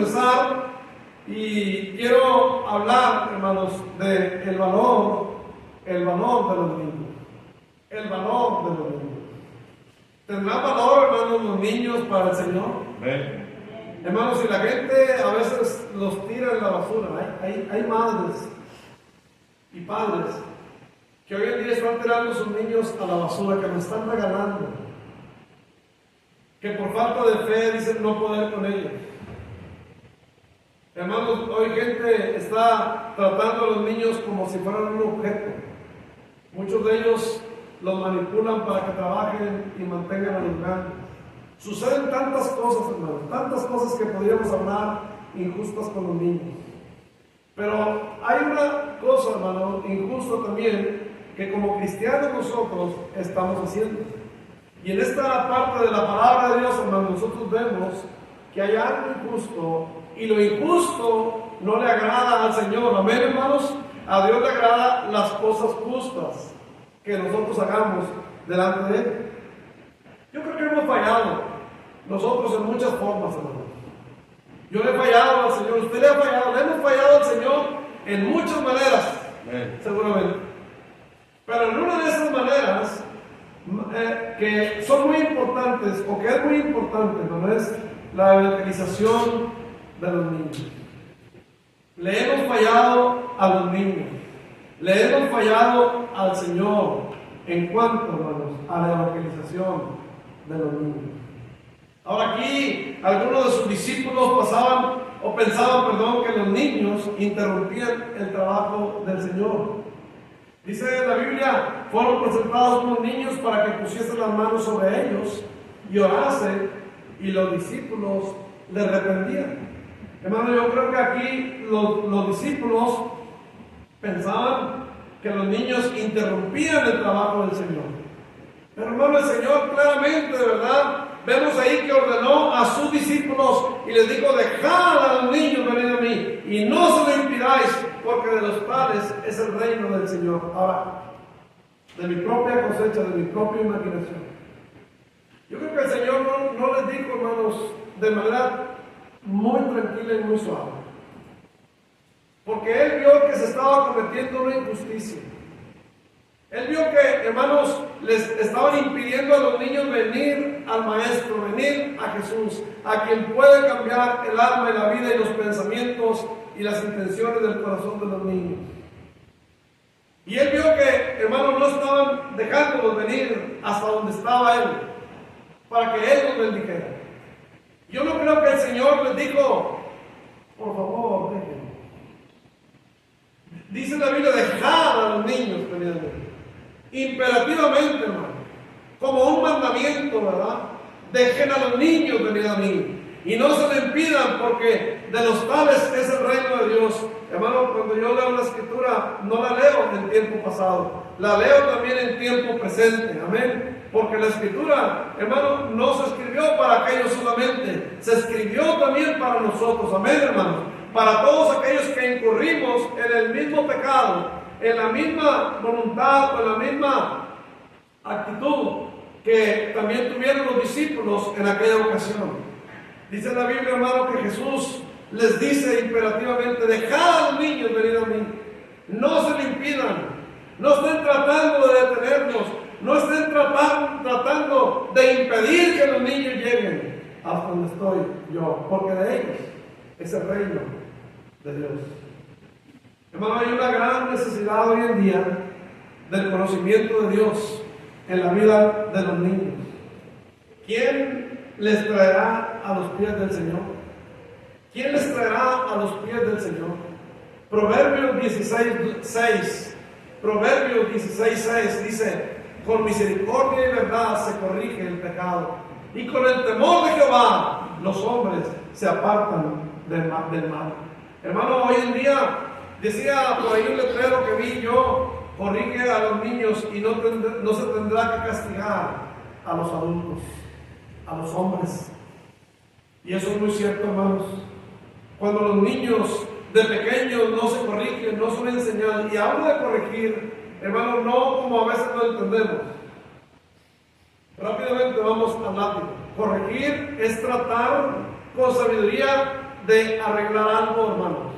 empezar y quiero hablar, hermanos, de el valor de los niños. El valor de los niños. ¿Tendrán valor, hermanos, los niños para el Señor? Amén. Hermanos, si la gente a veces los tira en la basura, hay madres y padres que hoy en día están tirando a sus niños a la basura, que nos están regalando, que por falta de fe dicen no poder con ellos. Hermanos, hoy gente está tratando a los niños como si fueran un objeto. Muchos de ellos los manipulan para que trabajen y mantengan a los grandes. Suceden tantas cosas, hermanos, tantas cosas que podríamos hablar injustas con los niños. Pero hay una cosa, hermano, injusta también, que como cristianos nosotros estamos haciendo. Y en esta parte de la palabra de Dios, hermano, nosotros vemos que hay algo injusto, y lo injusto no le agrada al Señor. Amén, hermanos. A Dios le agrada las cosas justas que nosotros hagamos delante de Él. Yo creo que hemos fallado nosotros en muchas formas, hermanos. Yo le he fallado al Señor, usted le ha fallado, le hemos fallado al Señor en muchas maneras, seguramente. Pero en una de esas maneras que son muy importantes, o que es muy importante, hermano, es la evangelización de los niños. Le hemos fallado a los niños, le hemos fallado al Señor en cuanto, hermanos, a la evangelización de los niños. Ahora aquí algunos de sus discípulos pensaban, que los niños interrumpían el trabajo del Señor. Dice la Biblia, fueron presentados unos niños para que pusiesen las manos sobre ellos y orasen, y los discípulos les reprendían. Hermano, yo creo que aquí los discípulos pensaban que los niños interrumpían el trabajo del Señor. Pero hermano, el Señor claramente, de verdad, vemos ahí que ordenó a sus discípulos y les dijo: dejad a los niños venir a mí y no se lo impidáis, porque de los tales es el reino del Señor. Ahora, de mi propia cosecha, de mi propia imaginación, yo creo que el Señor no les dijo, hermanos, de manera muy tranquila y muy suave, porque Él vio que se estaba cometiendo una injusticia. Él vio que, hermanos, les estaban impidiendo a los niños venir al Maestro, venir a Jesús, a quien puede cambiar el alma y la vida y los pensamientos y las intenciones del corazón de los niños. Y Él vio que, hermanos, no estaban dejándolos venir hasta donde estaba Él, para que Él los bendijera. Yo no creo que el Señor les dijo: por favor, déjenme. Dice la Biblia: dejad a los niños venir a mí. Imperativamente, hermano, como un mandamiento, ¿verdad? Dejen a los niños venir a mí y no se le impidan, porque de los tales es el reino de Dios. Hermano, cuando yo leo la Escritura, no la leo en tiempo pasado, la leo también en tiempo presente. Amén. Porque la Escritura, hermano, no se escribió para aquellos solamente, se escribió también para nosotros. Amén, hermanos. Para todos aquellos que incurrimos en el mismo pecado, en la misma voluntad o en la misma actitud que también tuvieron los discípulos en aquella ocasión. Dice la Biblia, hermano, que Jesús les dice imperativamente: dejad a los niños venir a mí, no se le impidan, no estén tratando de detenernos, no estén tratando de impedir que los niños lleguen hasta donde estoy yo, porque de ellos es el reino de Dios. Hermano, hay una gran necesidad hoy en día del conocimiento de Dios en la vida de los niños. ¿Quién les traerá a los pies del Señor? ¿Quién les traerá a los pies del Señor? Proverbios 16:6. Proverbios 16:6 dice: con misericordia y verdad se corrige el pecado, y con el temor de Jehová los hombres se apartan del mal. Hermano, hoy en día, decía por ahí un letrero que vi yo: corrige a los niños y no se tendrá que castigar a los adultos, a los hombres. Y eso es muy cierto, hermanos. Cuando los niños de pequeños no se corrigen, no son enseñados, y hablo de corregir, hermanos, no como a veces lo entendemos. Rápidamente vamos al lápiz. Corregir es tratar con sabiduría de arreglar algo, hermanos.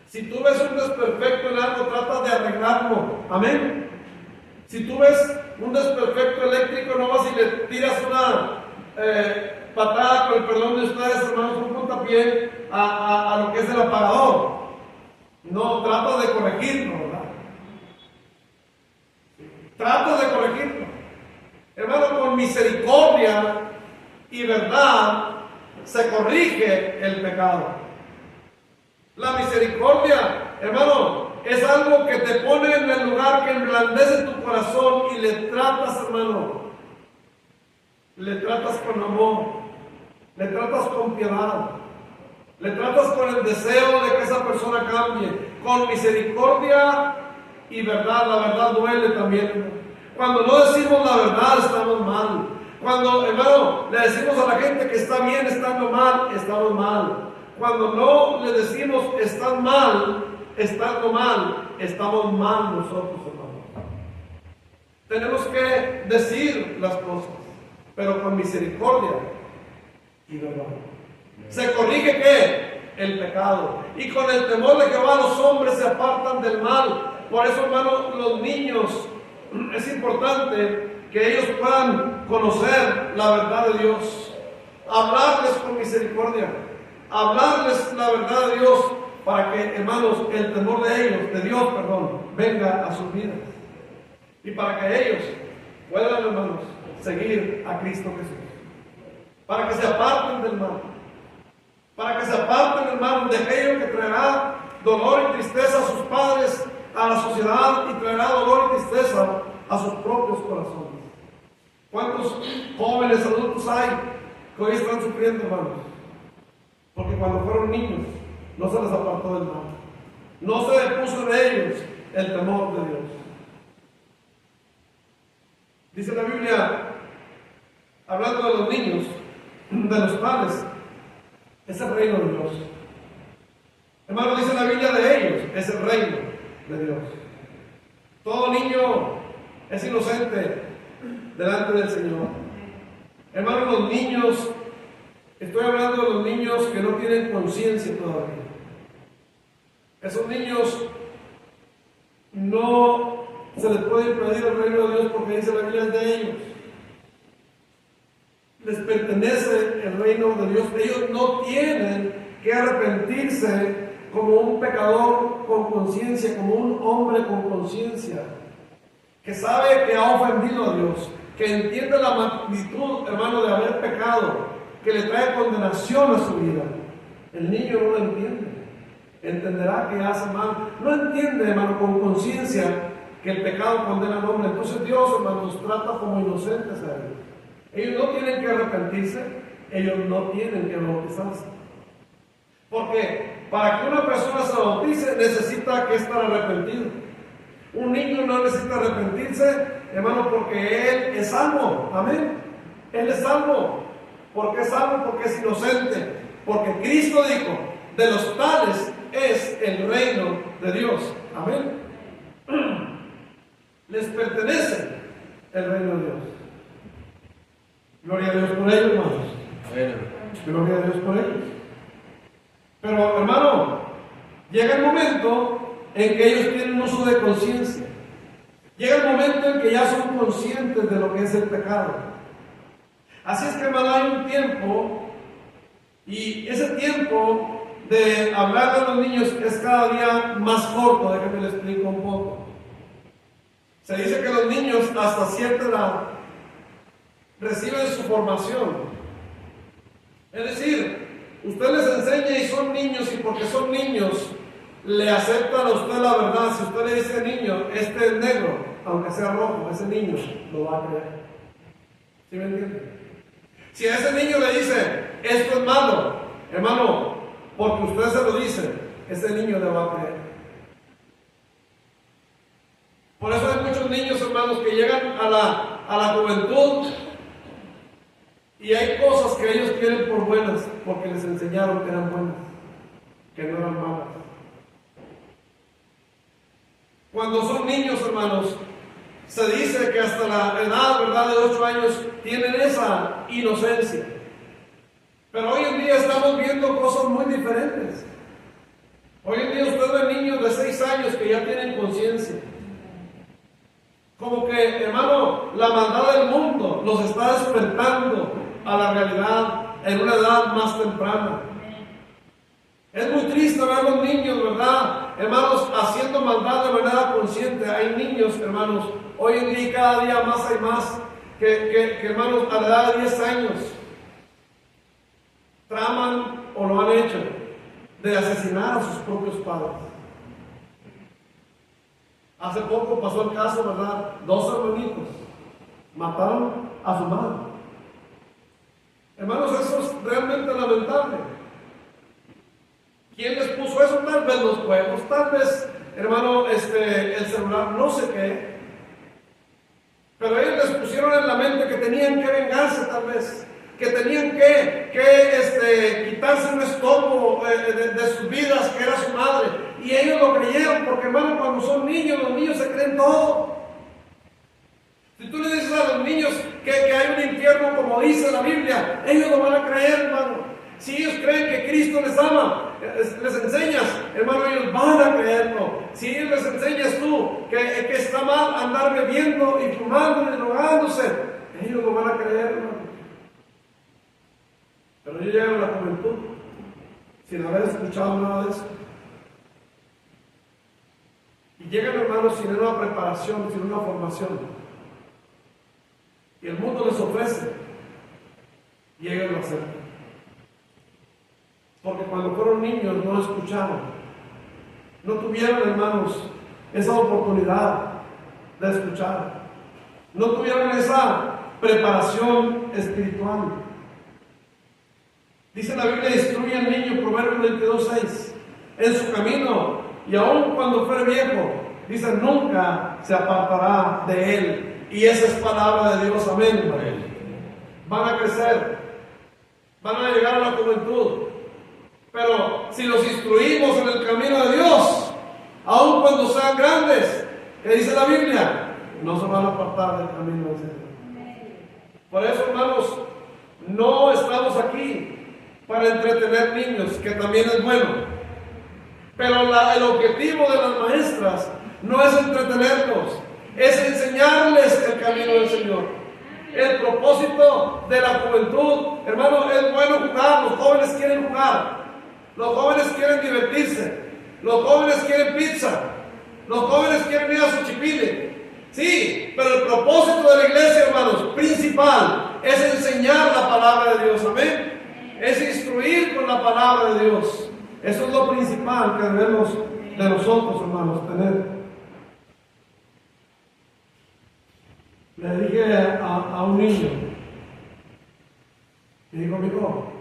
Si tú ves un desperfecto en algo, trata de arreglarlo. Amén. Si tú ves un desperfecto eléctrico, no vas y le tiras una patada, con el perdón de ustedes, hermanos, un puntapié a lo que es el apagador. No, trata de corregirlo, ¿verdad? Trata de corregirlo. Hermano, con misericordia y verdad se corrige el pecado. La misericordia, hermano, es algo que te pone en el lugar que emblandece tu corazón y le tratas, hermano. Le tratas con amor, le tratas con piedad, le tratas con el deseo de que esa persona cambie, con misericordia y verdad. La verdad duele también. Cuando no decimos la verdad, estamos mal. Cuando, hermano, le decimos a la gente que está bien estando mal, estamos mal. Cuando no le decimos están mal, estando mal, estamos mal nosotros, hermano. Tenemos que decir las cosas, pero con misericordia y verdad. Se corrige ¿qué? El pecado. Y con el temor de Jehová los hombres se apartan del mal. Por eso, hermano, los niños, es importante que ellos puedan conocer la verdad de Dios. Hablarles con misericordia. Hablarles la verdad de Dios para que, hermanos, el temor de ellos, de Dios, perdón, venga a sus vidas. Y para que ellos puedan, hermanos, seguir a Cristo Jesús. Para que se aparten del mal. Para que se aparten, hermanos, de aquello que traerá dolor y tristeza a sus padres, a la sociedad, y traerá dolor y tristeza a sus propios corazones. ¿Cuántos jóvenes adultos hay que hoy están sufriendo, hermanos? Porque cuando fueron niños no se les apartó del mal. No se depuso en ellos el temor de Dios. Dice la Biblia, hablando de los niños, de los padres, es el reino de Dios. Hermano, dice la Biblia de ellos, es el reino de Dios. Todo niño es inocente delante del Señor. Hermano, los niños, estoy hablando de los niños que no tienen conciencia todavía. Esos niños no se les puede impedir el reino de Dios porque dice la Biblia es de ellos. Les pertenece el reino de Dios. Ellos no tienen que arrepentirse como un pecador con conciencia, como un hombre con conciencia, que sabe que ha ofendido a Dios, que entiende la magnitud, hermano, de haber pecado, que le trae condenación a su vida. El niño no lo entiende. Entenderá que hace mal. No entiende, hermano, con conciencia que el pecado condena al hombre. Entonces Dios, hermano, nos trata como inocentes a ellos. Ellos no tienen que arrepentirse, ellos no tienen que bautizarse. Porque para que una persona se bautice necesita que estar arrepentido. Un niño no necesita arrepentirse, hermano, porque él es salvo. Amén. Él es salvo. ¿Por qué es salvo? Porque es inocente. Porque Cristo dijo, de los tales es el reino de Dios. Amén. Les pertenece el reino de Dios. Gloria a Dios por ellos, hermanos. Gloria a Dios por ellos. Pero, hermano, llega el momento en que ellos tienen uso de conciencia. Llega el momento en que ya son conscientes de lo que es el pecado. Así es que, hermano, hay un tiempo, y ese tiempo de hablar a los niños es cada día más corto. Déjenme les explico un poco. Se dice que los niños hasta cierta edad reciben su formación. Es decir, usted les enseña y son niños, y porque son niños le aceptan a usted la verdad. Si usted le dice niño, este es negro, aunque sea rojo, ese niño lo va a creer. ¿Sí me entiende? Si a ese niño le dice, esto es malo, hermano, porque usted se lo dice, ese niño le va a creer. Por eso hay muchos niños, hermanos, que llegan a la juventud y hay cosas que ellos quieren por buenas, porque les enseñaron que eran buenas, que no eran malas. Cuando son niños, hermanos, se dice que hasta la edad, ¿verdad?, de 8 años tienen esa inocencia. Pero hoy en día estamos viendo cosas muy diferentes. Hoy en día usted ve niños de 6 años que ya tienen conciencia. Como que, hermano, la maldad del mundo los está despertando a la realidad en una edad más temprana. Es muy triste ver a los niños, ¿verdad? Hermanos, haciendo maldad de manera consciente. Hay niños, hermanos, hoy en día cada día más hay más que hermanos, a la edad de 10 años traman o lo han hecho de asesinar a sus propios padres. Hace poco pasó el caso, ¿verdad? 2 hermanitos mataron a su madre. Hermanos, eso es realmente lamentable. ¿Quién les puso eso? Tal vez los juegos, tal vez, hermano, el celular, no sé qué. Pero ellos les pusieron en la mente que tenían que vengarse, tal vez. Que tenían que quitarse un estorbo de sus vidas, que era su madre. Y ellos lo creyeron, porque, hermano, cuando son niños, los niños se creen todo. Si tú le dices a los niños que hay un infierno, como dice la Biblia, ellos lo van a creer, hermano. Si ellos creen que Cristo les ama, les enseñas, hermano, ellos van a creerlo. Si ellos les enseñas tú que está mal andar bebiendo y fumando y drogándose, ellos lo van a creer, hermano. Pero ellos llegan a la juventud sin haber escuchado nada de eso. Y llegan, hermanos, sin una preparación, sin una formación. Y el mundo les ofrece, y ellos lo aceptan. Porque cuando fueron niños no escucharon, no tuvieron, hermanos, esa oportunidad de escuchar, no tuvieron esa preparación espiritual. Dice la Biblia, instruye al niño, Proverbios 22:6, en su camino, y aun cuando fuere viejo, dice, nunca se apartará de él. Y esa es palabra de Dios, amén. Van a crecer, van a llegar a la juventud. Pero si los instruimos en el camino de Dios, aun cuando sean grandes, que dice la Biblia, no se van a apartar del camino de Dios. Por eso, hermanos, no estamos aquí para entretener niños, que también es bueno. Pero el objetivo de las maestras no es entretenerlos, es enseñarles el camino del Señor. El propósito de la juventud, hermano, es bueno jugar. Los jóvenes quieren jugar. Los jóvenes quieren divertirse, los jóvenes quieren pizza, los jóvenes quieren ir a su chipile. Sí, pero el propósito de la iglesia, hermanos, principal, es enseñar la palabra de Dios, amén. Es instruir con la palabra de Dios. Eso es lo principal que debemos de nosotros, hermanos, tener. Le dije a un niño, y digo, amigo,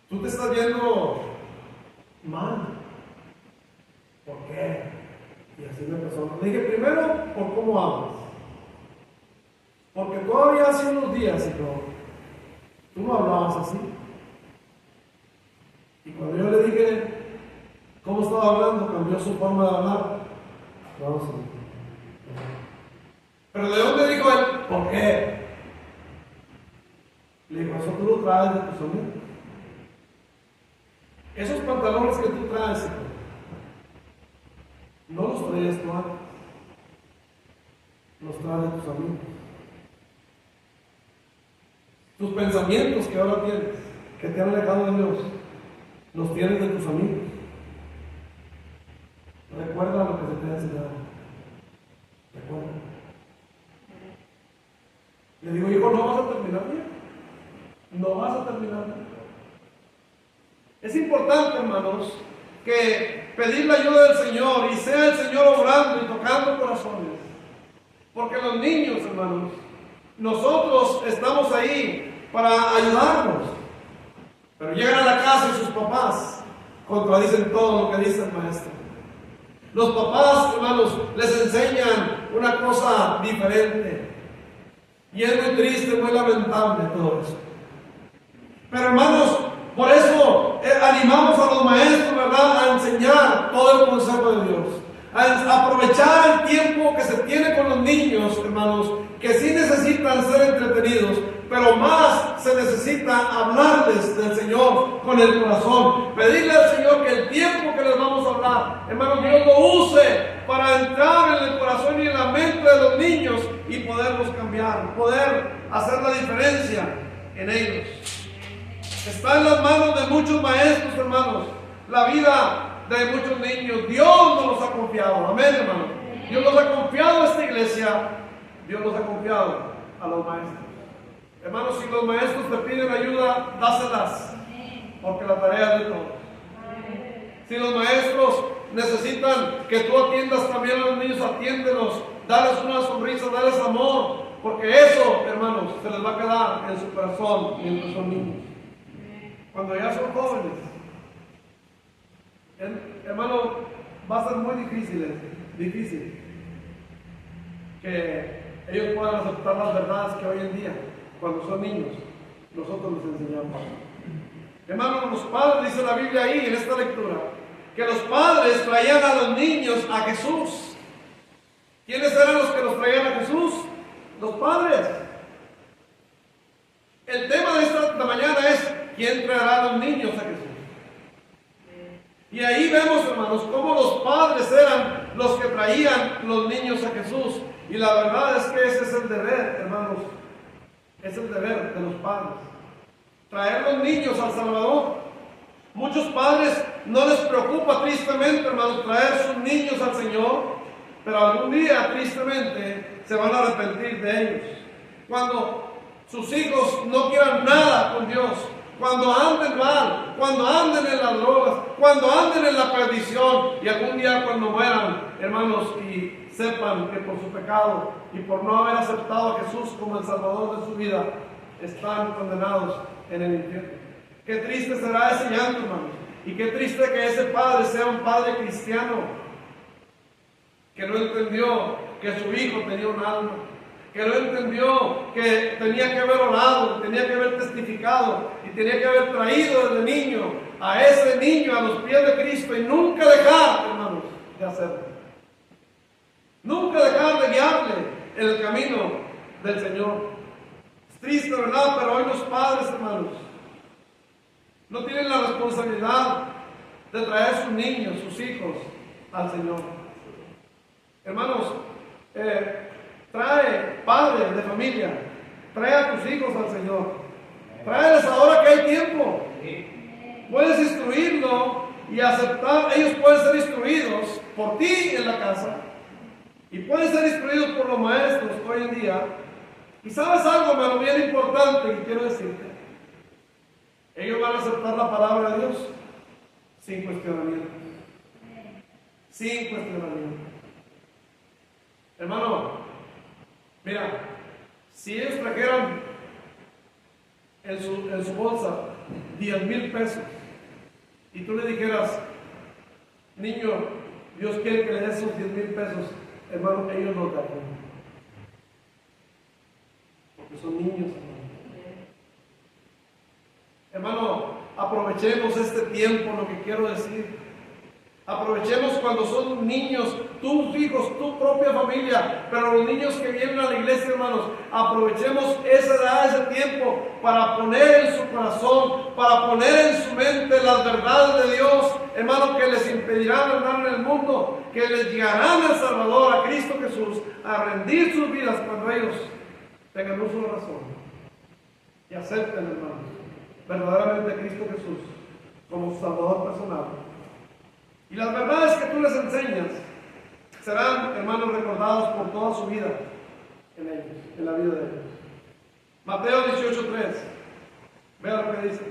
tú te estás viendo mal. ¿Por qué? Y así me empezó. Le dije, primero, por cómo hablas. Porque todavía hace unos días, hijo, tú no hablabas así. Y cuando yo le dije cómo estaba hablando, cambió su forma de hablar. Vamos a ver. Pero ¿de dónde dijo él? ¿Por qué? Le digo, eso tú lo traes de tus amigos. Esos pantalones que tú traes, hijo, no los traías tú antes, los traes de tus amigos. Tus pensamientos que ahora tienes, que te han alejado de Dios, los tienes de tus amigos. Recuerda lo que se te ha enseñado. Recuerda. Le digo, hijo, no vas a terminar bien. No vas a terminar bien. Es importante, hermanos, que pedir la ayuda del Señor y sea el Señor obrando y tocando corazones. Porque los niños, hermanos, nosotros estamos ahí para ayudarnos. Pero llegan a la casa y sus papás contradicen todo lo que dice el maestro. Los papás, hermanos, les enseñan una cosa diferente. Y es muy triste, muy lamentable todo eso. Pero, hermanos, por eso animamos a los maestros, ¿verdad?, a enseñar todo el consejo de Dios. A aprovechar el tiempo que se tiene con los niños, hermanos, que sí necesitan ser entretenidos, pero más se necesita hablarles del Señor con el corazón, pedirle al Señor que el tiempo que les vamos a hablar, hermano, Dios lo use para entrar en el corazón y en la mente de los niños y poderlos cambiar, poder hacer la diferencia en ellos. Está en las manos de muchos maestros, hermanos, la vida de muchos niños. Dios nos los ha confiado, amén, hermano. Dios nos ha confiado a esta iglesia, Dios nos ha confiado a los maestros. Hermanos, si los maestros te piden ayuda, dáselas, porque la tarea es de todos. Si los maestros necesitan que tú atiendas también a los niños, atiéndelos, dales una sonrisa, dales amor, porque eso, hermanos, se les va a quedar en su corazón mientras son niños. Cuando ya son jóvenes, hermano, va a ser muy difícil que ellos puedan aceptar las verdades que hoy en día, cuando son niños, nosotros les enseñamos. Hermano, los padres, dice la Biblia ahí en esta lectura, que los padres traían a los niños a Jesús. ¿Quiénes eran los que los traían a Jesús? Los padres. El tema de esta mañana es: ¿quién traerá a los niños a Jesús? Y ahí vemos, hermanos, cómo los padres eran los que traían los niños a Jesús. Y la verdad es que ese es el deber, hermanos, es el deber de los padres, traer los niños al Salvador. Muchos padres no les preocupa tristemente, hermanos, traer sus niños al Señor, pero algún día tristemente se van a arrepentir de ellos. Cuando sus hijos no quieran nada con Dios, cuando anden mal, cuando anden en las drogas, cuando anden en la perdición, y algún día cuando mueran, hermanos, y sepan que por su pecado y por no haber aceptado a Jesús como el Salvador de su vida, están condenados en el infierno. Qué triste será ese llanto, hermanos, y qué triste que ese padre sea un padre cristiano que no entendió que su hijo tenía un alma, que no entendió que tenía que haber orado, tenía que haber testificado y tenía que haber traído desde niño a ese niño a los pies de Cristo y nunca dejar, hermanos, de hacerlo. Nunca dejar de guiarle en el camino del Señor. Es triste, ¿verdad? Pero hoy los padres, hermanos, no tienen la responsabilidad de traer sus niños, sus hijos al Señor. Hermanos, trae, padre de familia, trae a tus hijos al Señor. Tráeles ahora que hay tiempo. Puedes instruirlo y aceptar. Ellos pueden ser instruidos por ti en la casa y pueden ser instruidos por los maestros hoy en día. Y sabes algo, hermano, bien importante que quiero decirte. Ellos van a aceptar la palabra de Dios sin cuestionamiento. Sin cuestionamiento. Hermano, mira, si ellos trajeran en su bolsa 10,000 pesos y tú le dijeras: niño, Dios quiere que le des esos 10,000 pesos, hermano, ellos no te apoyan. Porque son niños, hermano, aprovechemos este tiempo, lo que quiero decir. Aprovechemos cuando son niños, tus hijos, tu propia familia, pero los niños que vienen a la iglesia, hermanos, aprovechemos esa edad, ese tiempo, para poner en su corazón, para poner en su mente las verdades de Dios, hermano, que les impedirán andar en el mundo, que les llegarán al Salvador, a Cristo Jesús, a rendir sus vidas cuando ellos tengan uso de razón y acepten, hermanos, verdaderamente a Cristo Jesús como su Salvador personal. Y las verdades que tú les enseñas serán, hermanos, recordados por toda su vida en ellos, en la vida de ellos. Mateo 18:3. Vea lo que dice.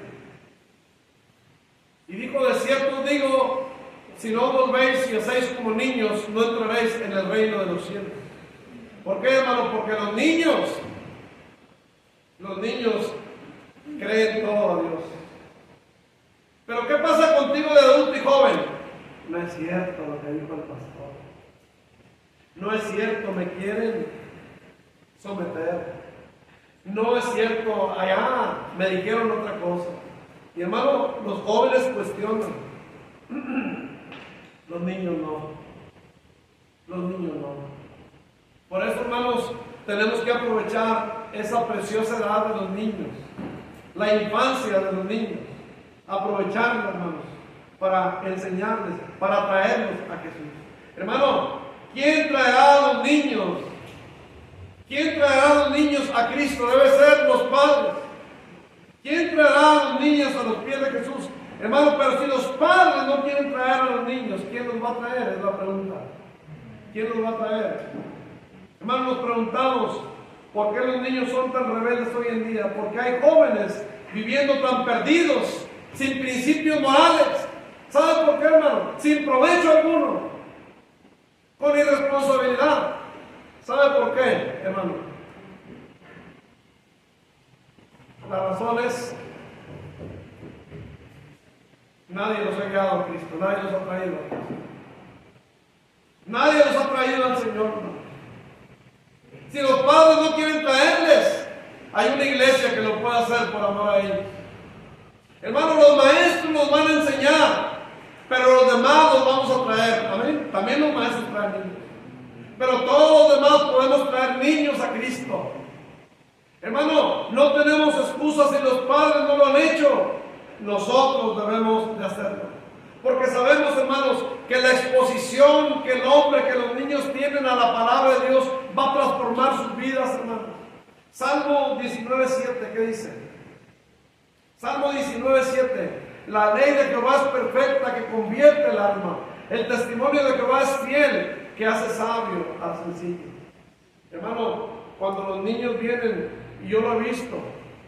Y dijo: de cierto os digo, si no volvéis y hacéis como niños, no entraréis en el reino de los cielos. ¿Por qué, hermano? Porque los niños creen todo a Dios. Pero ¿qué pasa contigo de adulto y joven? No es cierto lo que dijo el pastor. No es cierto, me quieren someter. No es cierto, allá me dijeron otra cosa. Y hermano, los jóvenes cuestionan. Los niños no. Los niños no. Por eso, hermanos, tenemos que aprovechar esa preciosa edad de los niños la infancia de los niños, aprovecharla, hermanos, para enseñarles, para traerlos a Jesús. Hermano, ¿quién traerá a los niños? ¿Quién traerá a los niños a Cristo? Debe ser los padres. ¿Quién traerá a los niños a los pies de Jesús? Hermano, pero si los padres no quieren traer a los niños, ¿quién los va a traer? Es la pregunta. ¿Quién los va a traer? Hermano, nos preguntamos, ¿por qué los niños son tan rebeldes hoy en día? Porque hay jóvenes viviendo tan perdidos, sin principios morales. ¿Sabe por qué, hermano? Sin provecho alguno, con irresponsabilidad. ¿Sabe por qué, hermano? La razón es, nadie los ha guiado a Cristo, nadie los ha traído a Cristo. Nadie los ha traído al Señor, hermano. Si los padres no quieren traerles, hay una iglesia que lo puede hacer por amor a ellos. Hermano, los maestros nos van a enseñar, pero los demás los vamos a traer. Amén. También los maestros traen niños, pero todos los demás podemos traer niños a Cristo. Hermano, no tenemos excusas si los padres no lo han hecho. Nosotros debemos de hacerlo. Porque sabemos, hermanos, que la exposición que el hombre, que los niños tienen a la palabra de Dios va a transformar sus vidas, hermanos. Salmo 19:7, ¿qué dice? Salmo 19:7. La ley de Jehová es perfecta, que convierte el alma. El testimonio de Jehová es fiel, que hace sabio al sencillo. Hermano, cuando los niños vienen, y yo lo he visto,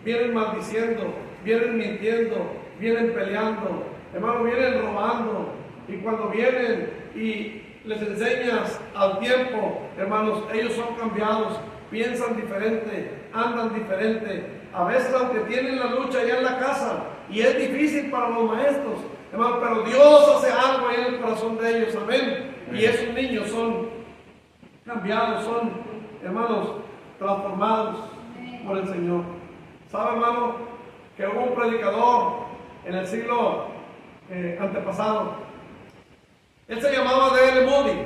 vienen maldiciendo, vienen mintiendo, vienen peleando, hermano, vienen robando, y cuando vienen y les enseñas al tiempo, hermanos, ellos son cambiados, piensan diferente, andan diferente. A veces, aunque tienen la lucha allá en la casa, y es difícil para los maestros, hermano, pero Dios hace algo ahí en el corazón de ellos, amén. Y esos niños son cambiados, son, hermanos, transformados por el Señor. ¿Sabe, hermano, que hubo un predicador en el siglo antepasado? Él se llamaba D.L. Moody,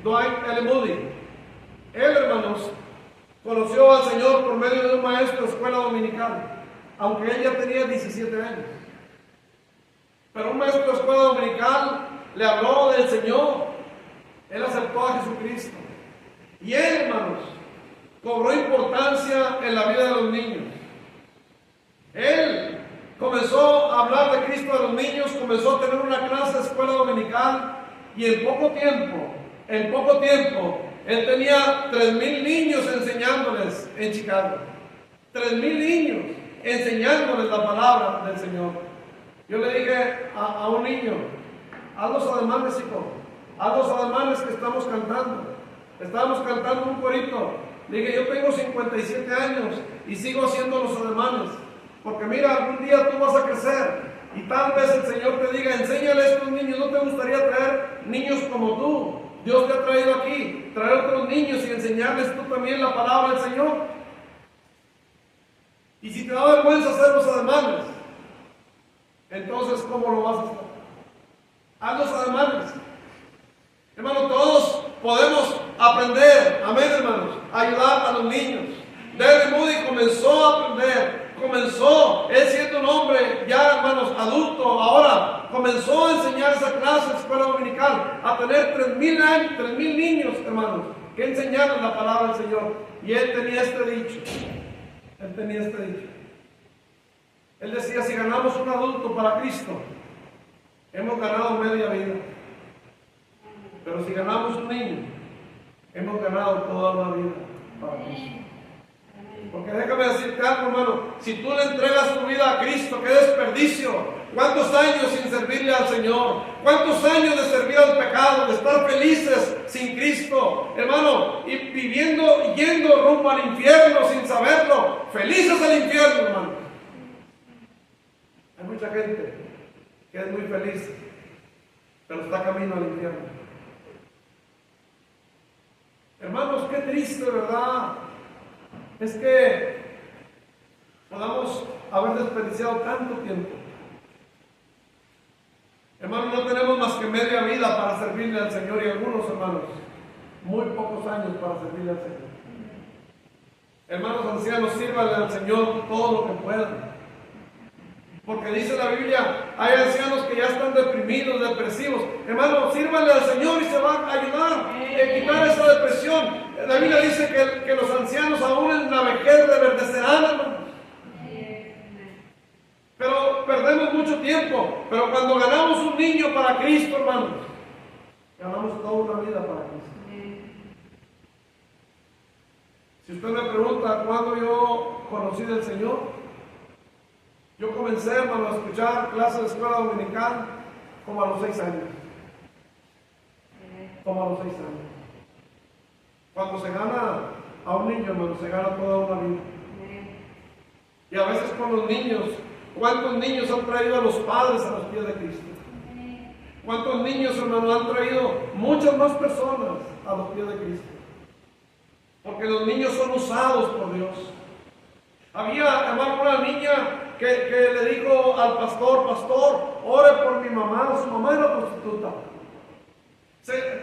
Dwight L. Moody. Él, hermanos, conoció al Señor por medio de un maestro de escuela dominical, aunque él ya tenía 17 años. Pero un maestro de escuela dominical le habló del Señor. Él aceptó a Jesucristo. Y él, hermanos, cobró importancia en la vida de los niños. Él comenzó a hablar de Cristo a los niños, comenzó a tener una clase de escuela dominical, y en poco tiempo, él tenía 3,000 niños enseñándoles en Chicago. 3,000 niños enseñándoles la palabra del Señor. Yo le dije a un niño, haz los ademanes, hijo, haz los ademanes que estamos cantando. Estábamos cantando un corito. Le dije, yo tengo 57 años y sigo haciendo los ademanes. Porque mira, algún día tú vas a crecer y tal vez el Señor te diga, enséñale a estos niños. ¿No te gustaría traer niños como tú? Dios te ha traído aquí, traer otros niños y enseñarles tú también la palabra del Señor. Y si te da vergüenza hacer los ademanes, entonces ¿cómo lo vas a hacer? Haz los ademanes. Hermano, todos podemos aprender, amén, hermanos, a ayudar a los niños. D.L. Moody comenzó a aprender, él siendo un hombre ya, hermanos, adulto, ahora comenzó a enseñar esa clase de escuela dominical, a tener 3,000 niños, hermanos, que enseñaron la palabra del Señor. Y él tenía este dicho, él decía, si ganamos un adulto para Cristo, hemos ganado media vida. Pero si ganamos un niño, hemos ganado toda la vida para Cristo. Porque déjame decirte algo, hermano, si tú le entregas tu vida a Cristo, qué desperdicio. ¿Cuántos años sin servirle al Señor? ¿Cuántos años de servir al pecado, de estar felices sin Cristo? Hermano, y viviendo, yendo rumbo al infierno sin saberlo. Felices al infierno, hermano. Hay mucha gente que es muy feliz, pero está camino al infierno. Hermanos, qué triste, ¿verdad? Es que podamos haber desperdiciado tanto tiempo. Hermanos, no tenemos más que media vida para servirle al Señor, y algunos, hermanos, muy pocos años para servirle al Señor. Hermanos ancianos, sírvanle al Señor todo lo que puedan. Porque dice la Biblia, hay ancianos que ya están deprimidos, depresivos. Hermano, sírvanle al Señor y se va a ayudar a quitar esa depresión. La Biblia dice que los ancianos aún en la vejez reverdecerán, hermano. Pero perdemos mucho tiempo. Pero cuando ganamos un niño para Cristo, hermanos, ganamos toda una vida para Cristo. Si usted me pregunta cuándo yo conocí del Señor, yo comencé, hermano, a escuchar clases de escuela dominical como a los 6 años. Como a los 6 años. Cuando se gana a un niño, hermano, se gana toda una vida. Y a veces con los niños, ¿cuántos niños han traído a los padres a los pies de Cristo? ¿Cuántos niños, hermano, han traído muchas más personas a los pies de Cristo? Porque los niños son usados por Dios. Había, hermano, una niña que le dijo al pastor, pastor, ore por mi mamá. Su mamá era prostituta.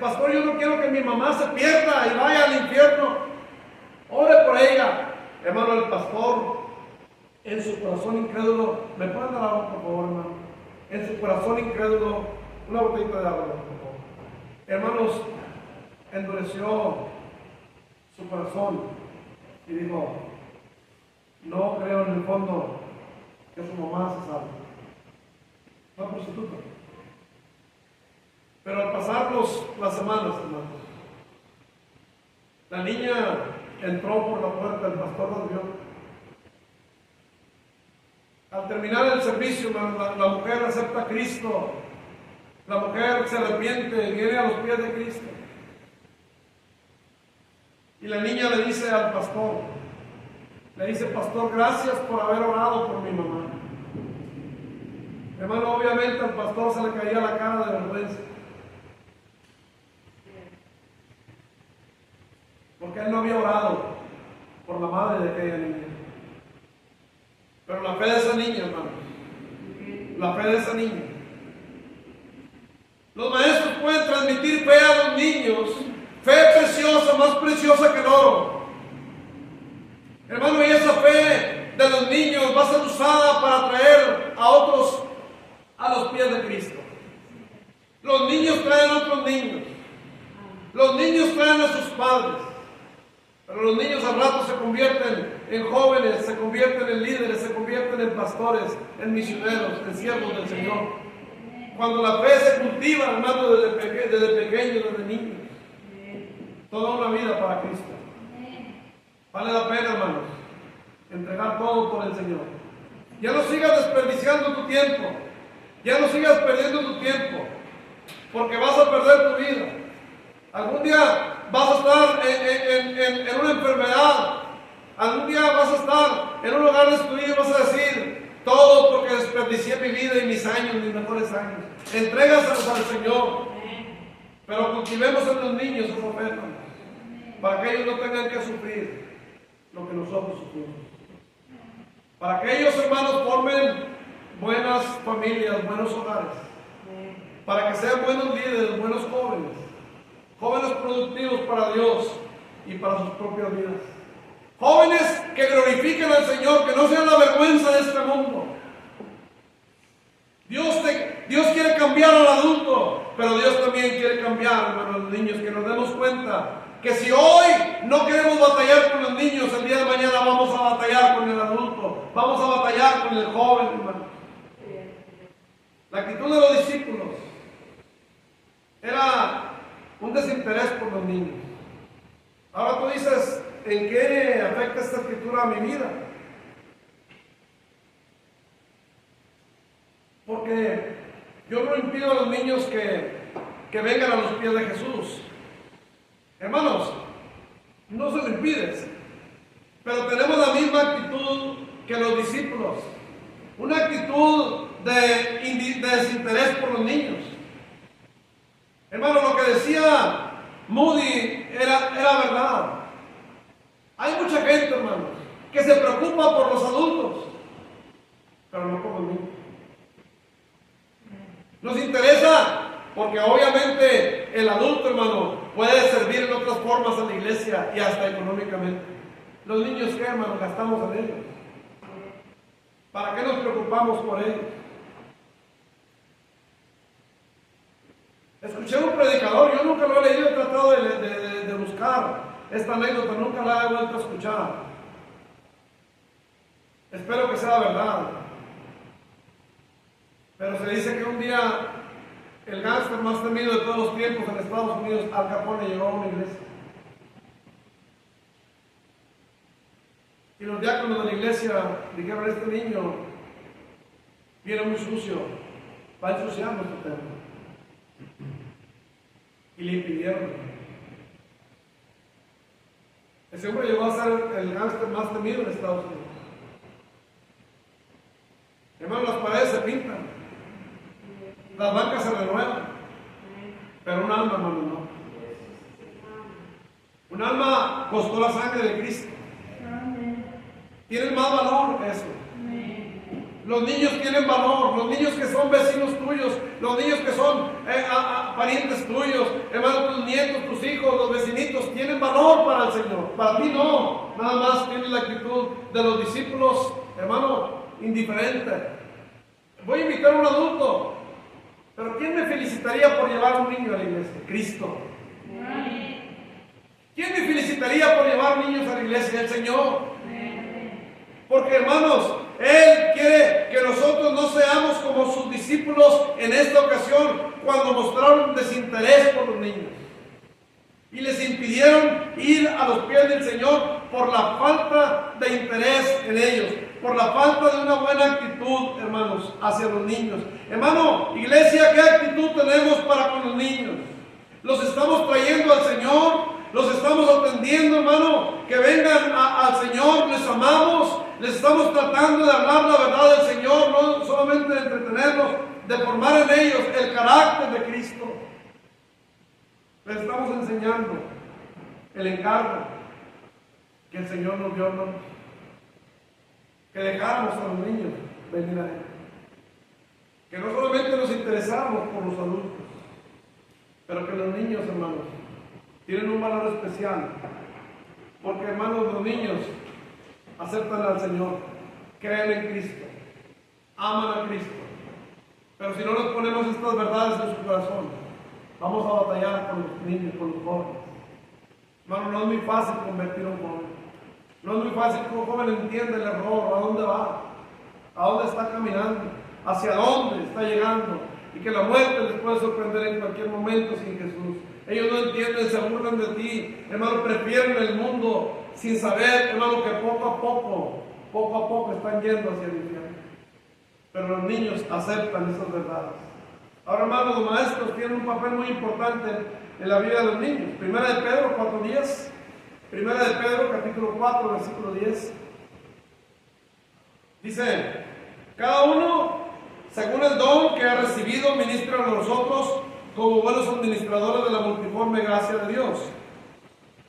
Pastor, yo no quiero que mi mamá se pierda y vaya al infierno. Ore por ella. Hermano, el pastor, en su corazón incrédulo, ¿me pueden dar agua, por favor, hermano? En su corazón incrédulo, una botellita de agua, por favor. Hermanos, endureció su corazón y dijo, no creo en el fondo que su mamá se salve. Fue prostituta. Pero al pasar las semanas, hermanos, la niña entró por la puerta, el pastor la vio. Al terminar el servicio, la mujer acepta a Cristo. La mujer se arrepiente, viene a los pies de Cristo. Y la niña le dice al pastor, pastor, gracias por haber orado por mi mamá. Hermano, obviamente al pastor se le caía la cara de vergüenza. Porque él no había orado por la madre de aquella niña. Pero la fe de esa niña, hermano, la fe de esa niña. Los maestros pueden transmitir fe a los niños, fe preciosa, más preciosa que el oro. Hermano, y esa fe de los niños va a ser usada para traer a otros a los pies de Cristo. Los niños traen a otros niños. Los niños traen a sus padres. Pero los niños al rato se convierten en jóvenes, se convierten en líderes, se convierten en pastores, en misioneros, en siervos del Señor. Cuando la fe se cultiva, hermano, desde pequeños, desde niños. Toda una vida para Cristo. Vale la pena, hermanos, entregar todo por el Señor. Ya no sigas desperdiciando tu tiempo. Ya no sigas perdiendo tu tiempo. Porque vas a perder tu vida. Algún día vas a estar en una enfermedad. Algún día vas a estar en un lugar destruido y vas a decir, todo porque desperdicié mi vida y mis años, mis mejores años. Entrégaselos al Señor. Pero cultivemos en los niños esa fe, para que ellos no tengan que sufrir lo que nosotros sufrimos. Para que ellos, hermanos, formen buenas familias, buenos hogares. Para que sean buenos líderes, buenos jóvenes. Jóvenes productivos para Dios y para sus propias vidas. Jóvenes que glorifiquen al Señor, que no sean la vergüenza de este mundo. Dios quiere cambiar al adulto, pero Dios también quiere cambiar, hermano, a los niños. Que nos demos cuenta que si hoy no queremos batallar con los niños, el día de mañana vamos a batallar con el adulto, vamos a batallar con el joven, hermano. La actitud de los discípulos era un desinterés por los niños. Ahora tú dices, ¿en qué afecta esta escritura a mi vida? Porque yo no impido a los niños que vengan a los pies de Jesús. Hermanos, no se lo impides, pero tenemos la misma actitud que los discípulos. Una actitud de desinterés por los niños. Hermano, lo que decía Moody era verdad. Hay mucha gente, hermanos, que se preocupa por los adultos, pero no por los niños. Nos interesa porque obviamente el adulto, hermano, puede servir en otras formas a la iglesia y hasta económicamente. Los niños, ¿qué, hermano? Gastamos en ellos. ¿Para qué nos preocupamos por ellos? Escuché un predicador, yo nunca lo he leído, he tratado de buscar esta anécdota, nunca la he vuelto a escuchar. Espero que sea verdad. Pero se dice que un día el gángster más temido de todos los tiempos en Estados Unidos, Al Capone, llegó a una iglesia. Y los diáconos de la iglesia dijeron: este niño viene muy sucio, va a ensuciar nuestro templo. Y le impidieron. Ese hombre llegó a ser el gángster más temido en Estados Unidos. Hermano, las paredes se pintan, las bancas se renuevan, pero un alma, hermano, no. Un alma costó la sangre de Cristo. Tienen más valor eso. Los niños tienen valor, los niños que son vecinos tuyos, los niños que son parientes tuyos, hermano, tus nietos, tus hijos, los vecinitos, tienen valor para el Señor. Para ti no, nada más tienes la actitud de los discípulos, hermano, indiferente. Voy a invitar a un adulto, pero ¿quién me felicitaría por llevar a un niño a la iglesia? Cristo. ¿Quién me felicitaría por llevar niños a la iglesia? El Señor. Porque, hermanos, Él quiere que nosotros no seamos como sus discípulos en esta ocasión, cuando mostraron desinterés por los niños y les impidieron ir a los pies del Señor por la falta de interés en ellos, por la falta de una buena actitud, hermanos, hacia los niños. Hermano, iglesia, ¿qué actitud tenemos para con los niños? ¿Los estamos trayendo al Señor? ¿Los estamos atendiendo, hermano? Que vengan al Señor, les amamos, les estamos tratando de hablar la verdad del Señor, no solamente de entretenerlos, de formar en ellos el carácter de Cristo. Les estamos enseñando el encargo que el Señor nos dio, hermanos, que dejáramos a los niños venir a Él, que no solamente nos interesamos por los adultos, pero que los niños, hermanos, tienen un valor especial, porque, hermanos, los niños aceptan al Señor, creen en Cristo, aman a Cristo. Pero si no nos ponemos estas verdades en su corazón, vamos a batallar con los niños, con los jóvenes. Hermano, no es muy fácil convertir a un joven. No es muy fácil que un joven entienda el error, a dónde va, a dónde está caminando, hacia dónde está llegando, y que la muerte les puede sorprender en cualquier momento sin Jesús. Ellos no entienden, se burlan de ti, hermano, prefieren el mundo sin saber, hermano, que poco a poco están yendo hacia el infierno. Pero los niños aceptan esas verdades. Ahora, hermano, los maestros tienen un papel muy importante en la vida de los niños. Primera de Pedro 4:10. Primera de Pedro, capítulo 4, versículo 10. Dice: cada uno, según el don que ha recibido, ministra a nosotros como buenos administradores de la multiforme gracia de Dios.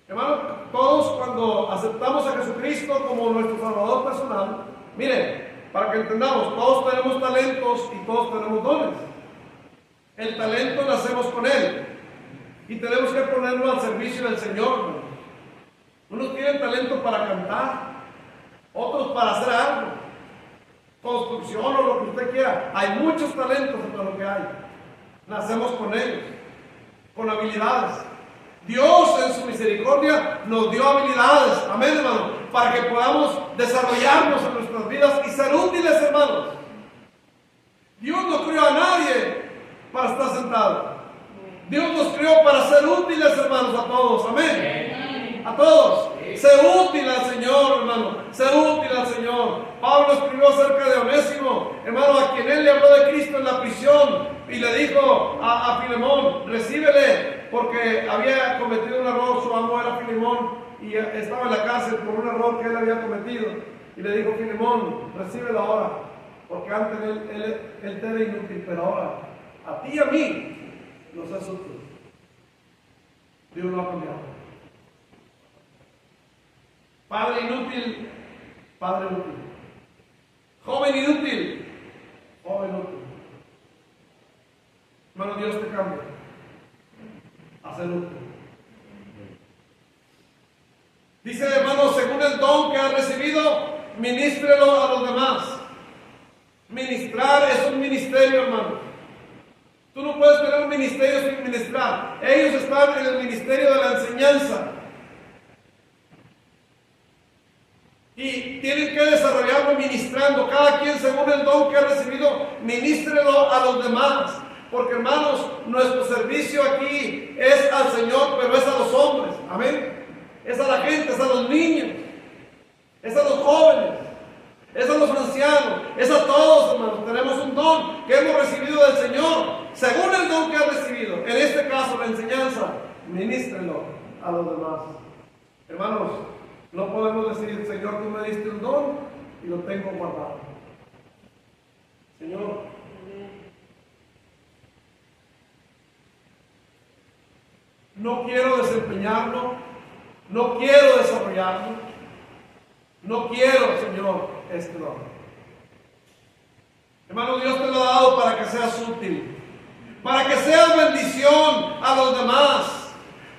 Hermano, todos cuando aceptamos a Jesucristo como nuestro Salvador personal, miren, para que entendamos, todos tenemos talentos y todos tenemos dones. El talento nacemos con él y tenemos que ponerlo al servicio del Señor. Unos tienen talento para cantar, otros para hacer algo, construcción o lo que usted quiera. Hay muchos talentos en lo que hay. Nacemos con ellos, con habilidades. Dios en su misericordia nos dio habilidades, amén, hermano, para que podamos desarrollarnos en nuestras vidas y ser útiles, hermanos. Dios no creó a nadie para estar sentado. Dios nos creó para ser útiles, hermanos, a todos, amén. A todos. Sé útil al Señor, hermano. Sé útil al Señor. Pablo escribió acerca de Onésimo, hermano, a quien él le habló de Cristo en la prisión y le dijo a Filemón: recíbele, porque había cometido un error. Su amo era Filemón y estaba en la cárcel por un error que él había cometido. Y le dijo: Filemón, recíbelo ahora, porque antes él te era inútil, pero ahora a ti y a mí nos es útil. Dios lo ha cambiado. Padre inútil, padre útil. Joven inútil, joven útil. Hermano, Dios te cambia a ser útil. Dice, hermano, según el don que ha recibido, ministrelo a los demás. Ministrar es un ministerio, hermano. Tú no puedes tener un ministerio sin ministrar. Ellos están en el ministerio de la enseñanza. Y tienen que desarrollarlo ministrando. Cada quien según el don que ha recibido, ministrelo a los demás. Porque, hermanos, nuestro servicio aquí es al Señor, pero es a los hombres. Amén. Es a la gente, es a los niños, es a los jóvenes, es a los ancianos, es a todos, hermanos. Tenemos un don que hemos recibido del Señor, según el don que ha recibido. En este caso, la enseñanza, ministrenlo a los demás. Hermanos, no podemos decir, Señor, tú me diste un don y lo tengo guardado. Señor, no quiero desempeñarlo, no quiero desarrollarlo, no quiero, Señor, este don. Hermano, Dios te lo ha dado para que seas útil, para que seas bendición a los demás.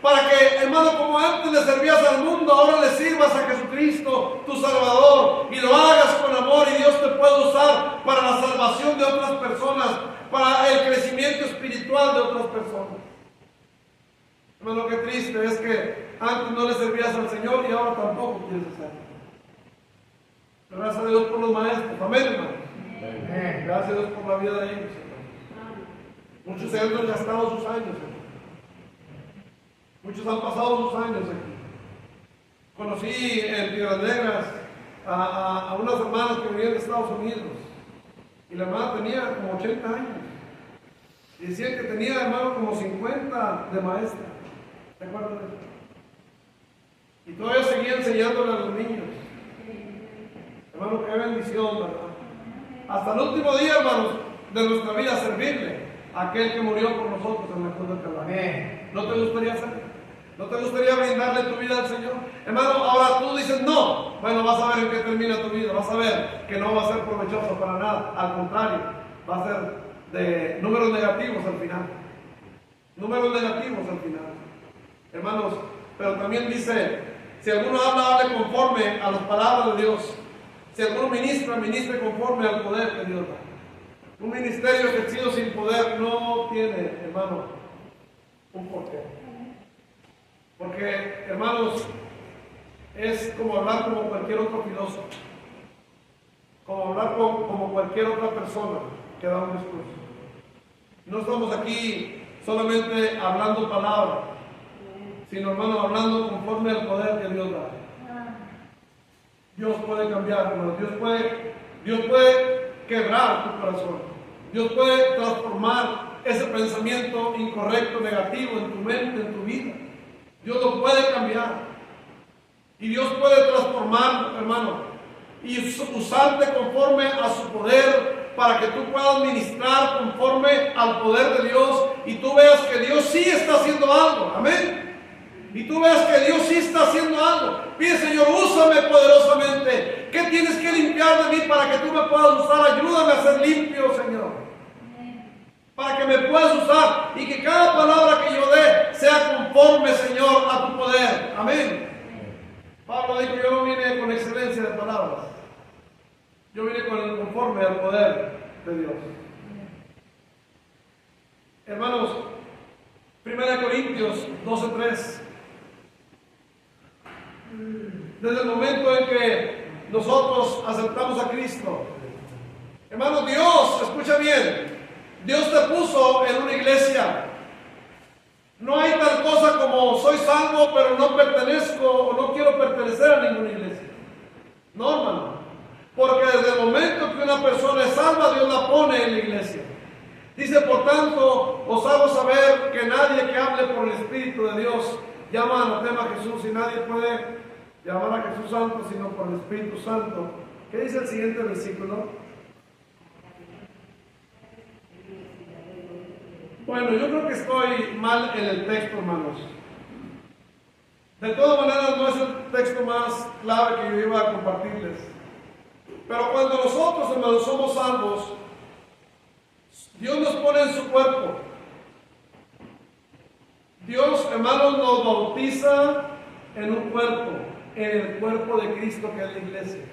Para que, hermano, como antes le servías al mundo, ahora le sirvas a Jesucristo, tu Salvador, y lo hagas con amor, y Dios te puede usar para la salvación de otras personas, para el crecimiento espiritual de otras personas. Hermano, qué triste es que antes no le servías al Señor y ahora tampoco quieres hacerlo. Gracias a Dios por los maestros. Amén, hermano. Amén. Gracias a Dios por la vida de ellos, hermano. Muchos se han gastado sus años, hermano. Muchos han pasado sus años aquí. Conocí en Piedras Negras a unas hermanas que venían de Estados Unidos. Y la hermana tenía como 80 años. Y decían que tenía, hermano, como 50 de maestra. ¿Te acuerdas de eso? Y todavía seguía enseñándole a los niños. Hermano, qué bendición, ¿verdad? Hasta el último día, hermanos, de nuestra vida, servirle a aquel que murió por nosotros en la cruz del Calvario. ¿No te gustaría hacerlo? ¿No te gustaría brindarle tu vida al Señor? Hermano, ahora tú dices no. Bueno, vas a ver en qué termina tu vida. Vas a ver que no va a ser provechoso para nada. Al contrario, va a ser de números negativos al final. Números negativos al final. Hermanos, pero también dice, si alguno habla, hable conforme a las palabras de Dios. Si alguno ministra, ministre conforme al poder que Dios da. Un ministerio ejercido sin poder no tiene, hermano, un porqué. Porque, hermanos, es como hablar como cualquier otro filósofo, como hablar como cualquier otra persona que da un discurso. No estamos aquí solamente hablando palabras, sino, hermano, hablando conforme al poder que Dios da. Dios puede cambiar, hermano. Dios puede quebrar tu corazón. Dios puede transformar ese pensamiento incorrecto, negativo en tu mente, en tu vida. Dios lo puede cambiar. Y Dios puede transformar, hermano, y usarte conforme a su poder para que tú puedas ministrar conforme al poder de Dios y tú veas que Dios sí está haciendo algo. Amén. Y tú veas que Dios sí está haciendo algo. Pide, Señor, úsame poderosamente. ¿Qué tienes que limpiar de mí para que tú me puedas usar? Ayúdame a ser limpio, Señor. Para que me puedas usar y que cada palabra que yo dé sea conforme, Señor, a tu poder. Amén. Pablo dijo, yo no vine con excelencia de palabras. Yo vine conforme al poder de Dios. Hermanos, 1 Corintios 12:3. Desde el momento en que nosotros aceptamos a Cristo, hermano, Dios, escucha bien, Dios te puso en una iglesia. No hay tal cosa como soy salvo pero no pertenezco o no quiero pertenecer a ninguna iglesia. No, hermano, porque desde el momento que una persona es salva, Dios la pone en la iglesia. Dice, por tanto, os hago saber que nadie que hable por el Espíritu de Dios llama anatema a Jesús, y nadie puede llamar a Jesús santo sino por el Espíritu Santo. ¿Qué dice el siguiente versículo? Bueno, yo creo que estoy mal en el texto, hermanos. De todas maneras, no es el texto más clave que yo iba a compartirles. Pero cuando nosotros, hermanos, somos salvos, Dios nos pone en su cuerpo. Dios, hermanos, nos bautiza en un cuerpo, en el cuerpo de Cristo, que es la iglesia.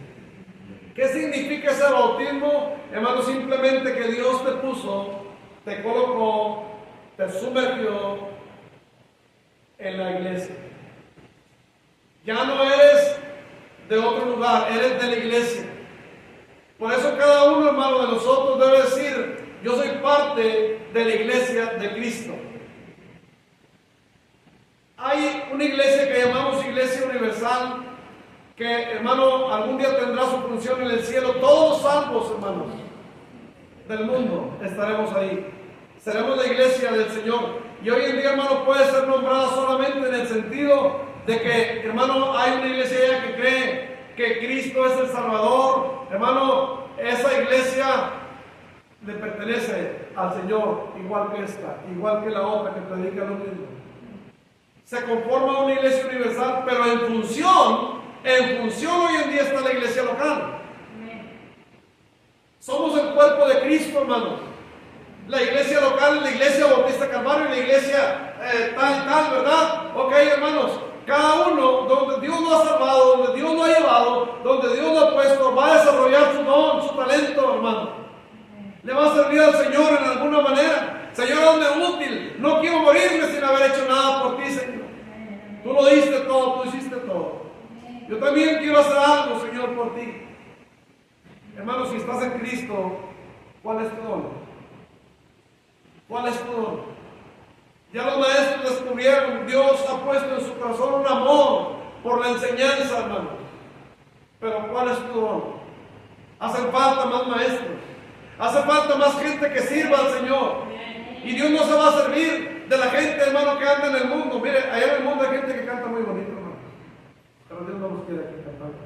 ¿Qué ¿Qué significa ese bautismo? Hermano, simplemente que Dios te puso, te colocó, te sumergió en la iglesia. Ya no eres de otro lugar, eres de la iglesia. Por eso cada uno, hermano, de nosotros debe decir: yo soy parte de la iglesia de Cristo. Hay una iglesia que llamamos Iglesia Universal, que, hermano, algún día tendrá su función en el cielo. Todos los salvos, hermanos, del mundo estaremos ahí. Seremos la iglesia del Señor. Y hoy en día, hermano, puede ser nombrada solamente en el sentido de que, hermano, hay una iglesia ya que cree que Cristo es el Salvador. Hermano, esa iglesia le pertenece al Señor, igual que esta, igual que la otra que predica lo mismo. Se conforma una iglesia universal, pero en función hoy en día está la iglesia local. Somos el cuerpo de Cristo, hermanos. La iglesia local, la iglesia Bautista Calvario, la iglesia tal, ¿verdad? Ok, hermanos, cada uno, donde Dios lo ha salvado, donde Dios lo ha llevado, donde Dios lo ha puesto, va a desarrollar su don, su talento, hermano. Le va a servir al Señor en alguna manera. Señor, hazme útil. No quiero morirme sin haber hecho nada por ti, Señor. Tú lo diste todo, tú hiciste todo. Yo también quiero hacer algo, Señor, por ti. Hermano, si estás en Cristo, ¿cuál es tu don? ¿Cuál es tu don? Ya los maestros descubrieron, Dios ha puesto en su corazón un amor por la enseñanza, hermano. Pero ¿cuál es tu don? Hacen falta más maestros. Hace falta más gente que sirva al Señor. Y Dios no se va a servir de la gente, hermano, que anda en el mundo. Mire, allá en el mundo hay gente que canta muy bonito, hermano. Pero Dios no nos quiere aquí cantando.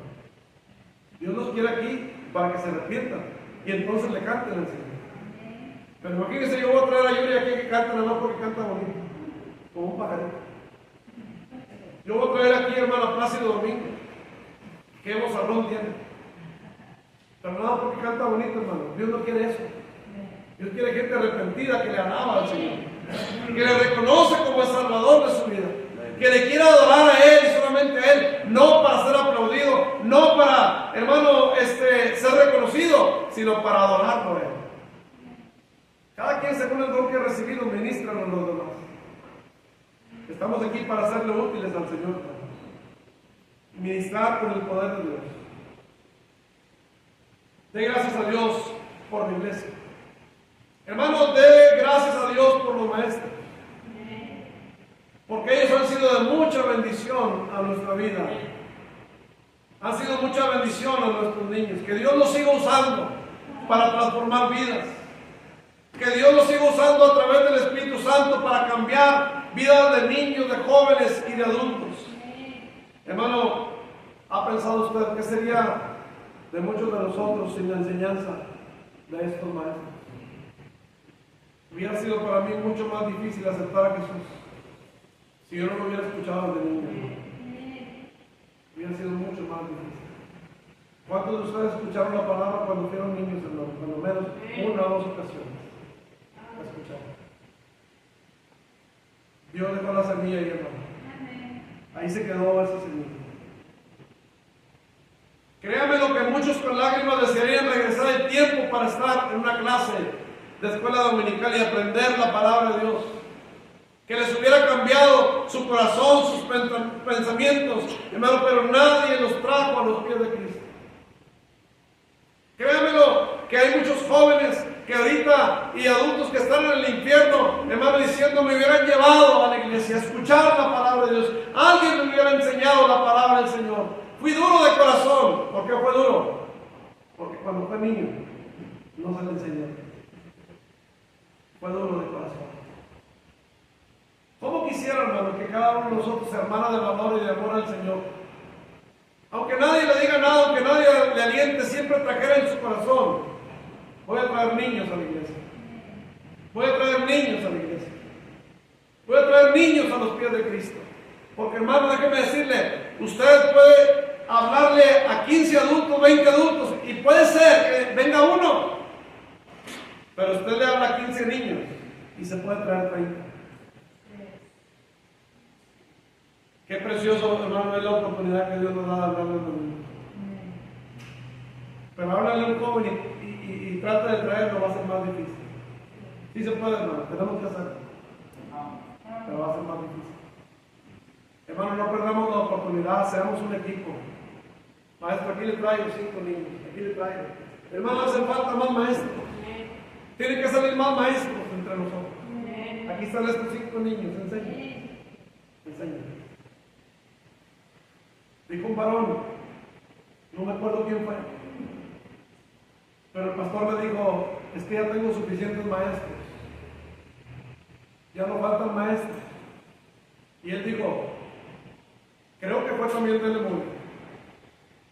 Dios nos quiere aquí para que se arrepientan y entonces le canten al Señor. Pero imagínense, yo voy a traer a Yuri aquí que canta nada más porque canta bonito, como un pajarito. Yo voy a traer aquí, hermano, a Plácido Domingo, que vozarrón tiene. Pero nada porque canta bonito, hermano. Dios no quiere eso. Dios quiere gente arrepentida que le alaba al Señor, que le reconoce como el Salvador de su vida, que le quiera adorar a Él y solamente a Él, no para ser aplaudido, no para, hermano, ser reconocido, sino para adorarlo a Él. Cada quien según el don que ha recibido, ministra a los demás. Estamos aquí para serle útiles al Señor, ministrar con el poder de Dios. Dé gracias a Dios por la iglesia. Hermanos, dé gracias a Dios por los maestros, porque ellos han sido de mucha bendición a nuestra vida. Han sido mucha bendición a nuestros niños. Que Dios los siga usando para transformar vidas. Que Dios los siga usando a través del Espíritu Santo para cambiar vidas de niños, de jóvenes y de adultos. Hermano, ¿ha pensado usted qué sería de muchos de nosotros sin la enseñanza de estos maestros? Hubiera sido para mí mucho más difícil aceptar a Jesús si yo no lo hubiera escuchado desde niño. Hubiera sido mucho más difícil. ¿Cuántos de ustedes escucharon la palabra cuando fueron niños, hermano? Cuando menos una o dos ocasiones la escucharon. Dios dejó la semilla ahí, hermano. Ahí se quedó esa semilla. Créame lo que muchos con lágrimas desearían regresar el tiempo para estar en una clase de escuela dominical y aprender la palabra de Dios. Que les hubiera cambiado su corazón, sus pensamientos, hermano, pero nadie los trajo a los pies de Cristo. Créanmelo, que hay muchos jóvenes que ahorita y adultos que están en el infierno, hermano, diciendo: me hubieran llevado a la iglesia a escuchar la palabra de Dios. Alguien me hubiera enseñado la palabra del Señor. Fui duro de corazón. ¿Por qué fue duro? Porque cuando fue niño no se le enseñó. Fue duro de corazón. ¿Cómo quisiera, hermano, que cada uno de nosotros se armara de valor y de amor al Señor? Aunque nadie le diga nada, aunque nadie le aliente, siempre trajera en su corazón: voy a traer niños a la iglesia. Voy a traer niños a la iglesia. Voy a traer niños a los pies de Cristo. Porque, hermano, déjeme decirle, usted puede hablarle a 15 adultos, 20 adultos, y puede ser que venga uno, pero usted le habla a 15 niños y se puede traer 30. Qué precioso, hermano, es la oportunidad que Dios nos da de hablarle a los niños. Pero háblale a un joven y trata de traerlo, va a ser más difícil. Sí se puede, hermano, tenemos que hacerlo. Pero va a ser más difícil. Hermano, no perdamos la oportunidad, seamos un equipo. Maestro, aquí le traigo 5 niños, aquí le traigo. Hermano, hacen falta más maestros. Tienen que salir más maestros entre nosotros. Aquí están estos 5 niños, enseñen. Enseñen. Dijo un varón, no me acuerdo quién fue, pero el pastor le dijo, es que ya tengo suficientes maestros, ya no faltan maestros. Y él dijo, creo que fue también de Lemuel.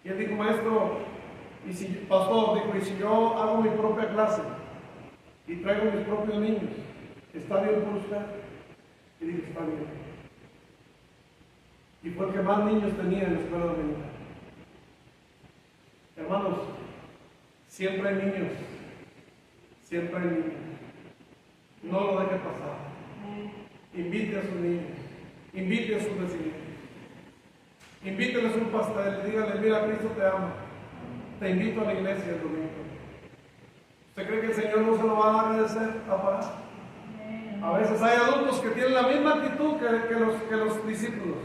Y él dijo, maestro, y si, pastor, dijo, y si yo hago mi propia clase y traigo mis propios niños, ¿está bien por usted? Y dije, está bien. Y fue el que más niños tenía en la escuela dominical. Hermanos, siempre hay niños, siempre hay niños. No lo deje pasar. Invite a sus niños, invite a sus vecinos. Invíteles un pastel, dígale, mira, Cristo te ama. Te invito a la iglesia el domingo. ¿Usted cree que el Señor no se lo va a agradecer a pagar? A veces hay adultos que tienen la misma actitud que los discípulos.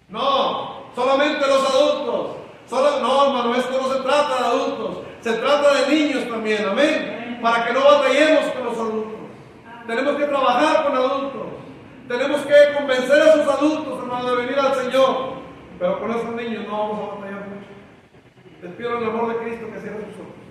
No, solamente los adultos. No, hermano, esto no se trata de adultos, se trata de niños también, amén. Para que no batallemos con los adultos. Tenemos que trabajar con adultos. Tenemos que convencer a esos adultos, hermano, de venir al Señor. Pero con esos niños no vamos a batallar mucho. Les pido el amor de Cristo que cierre sus ojos.